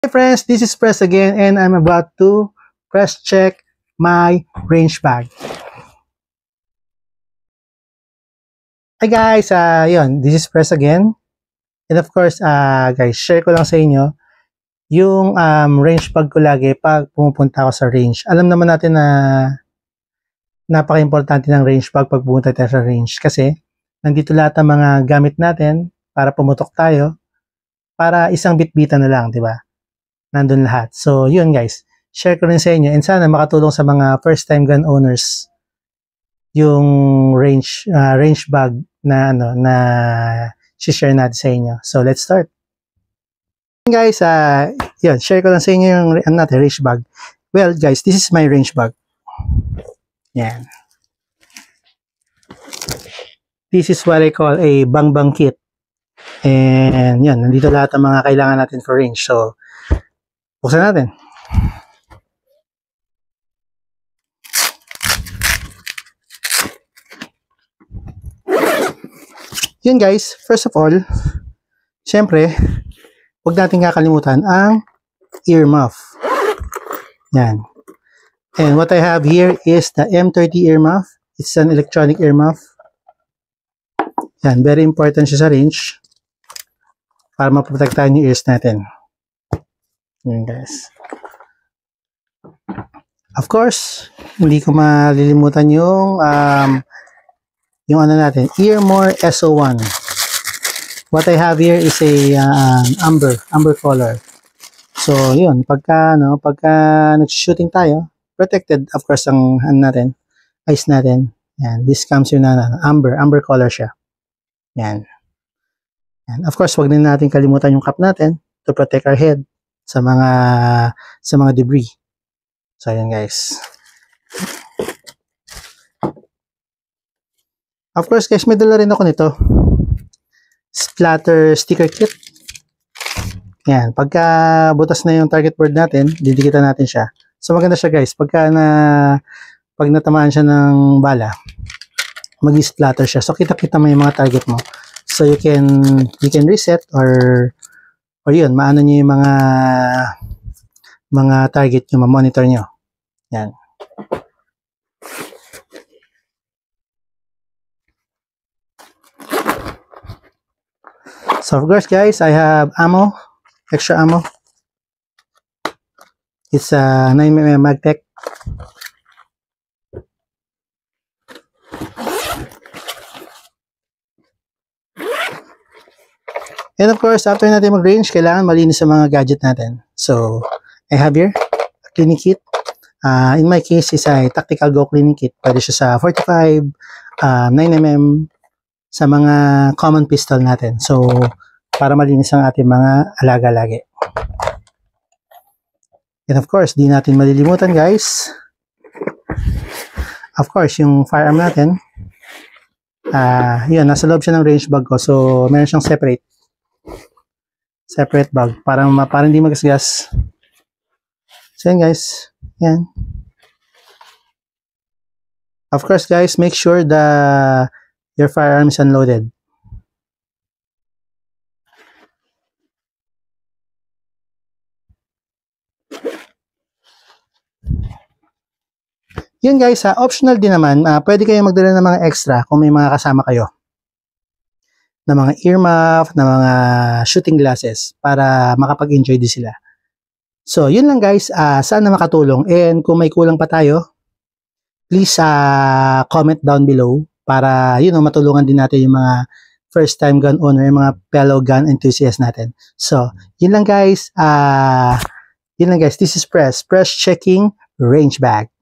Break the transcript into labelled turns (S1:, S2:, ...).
S1: Hi friends, this is Press again and I'm about to press check my range bag. Hi guys, this is Press again. And of course, guys, share ko lang sa inyo yung range bag ko lagi pag pumupunta ako sa range. Alam naman natin na napaka-importante ng range bag pag pumunta tayo sa range kasi nandito lahat ng mga gamit natin para pumutok tayo para isang bitbitan na lang, di ba? Nandun lahat. So, yun guys. Share ko rin sa inyo and sana makatulong sa mga first time gun owners yung range bag na share natin sa inyo. So, let's start. Guys, share ko lang sa inyo yung range bag. Well, guys, this is my range bag. Yan. This is what I call a bang kit. And yan, nandito lahat ng mga kailangan natin for range. So, buksan natin. Yun guys, first of all, syempre, huwag natin kakalimutan ang earmuff. Yan. And what I have here is the M30 earmuff. It's an electronic earmuff. Yan, very important siya sa range para maprotektahan yung ears natin. Yan guys. Of course, hindi ko malilimutan yung natin, Earmore SO1. What I have here is a amber color. So, yun, pagka nag-shooting tayo, protected, of course, ang eyes natin. Yan, this comes yun amber color siya. Yan. And of course, wag din natin kalimutan yung cap natin to protect our head sa mga debris. So, ayan guys. Of course guys, may dala rin ako nito. Splatter sticker kit. Yan, pagka butas na yung target board natin, didikitan natin siya. So maganda siya guys, pag natamaan siya ng bala, mag-splatter siya. So kita-kita mo yung mga target mo. So you can reset or yun, maano niyo yung mga target nyo, ma-monitor nyo. Yan. So of course guys, I have ammo, extra ammo. It's a 9mm Magtech. And of course, after natin mag-range, kailangan malinis sa mga gadget natin. So, I have here a cleaning kit. In my case, is a tactical go cleaning kit. Pwede siya sa 45, 9mm, sa mga common pistol natin. So, para malinis ang ating mga alaga lagi. And of course, di natin malilimutan guys. Of course, yung firearm natin. Yun, nasa loob siya ng range bag ko. So, meron siyang separate bag para hindi magasgas. So, yan guys. Yan. Of course, guys, make sure your firearm is unloaded. Yun guys, optional din naman, pwede kayo magdala ng mga extra kung may mga kasama kayo. Na mga earmuff, na mga shooting glasses para makapag-enjoy din sila. So, yun lang guys, sana makatulong. And kung may kulang pa tayo, please comment down below para matulungan din natin yung mga first time gun owner, yung mga fellow gun enthusiasts natin. So, yun lang guys. This is Press checking range bag.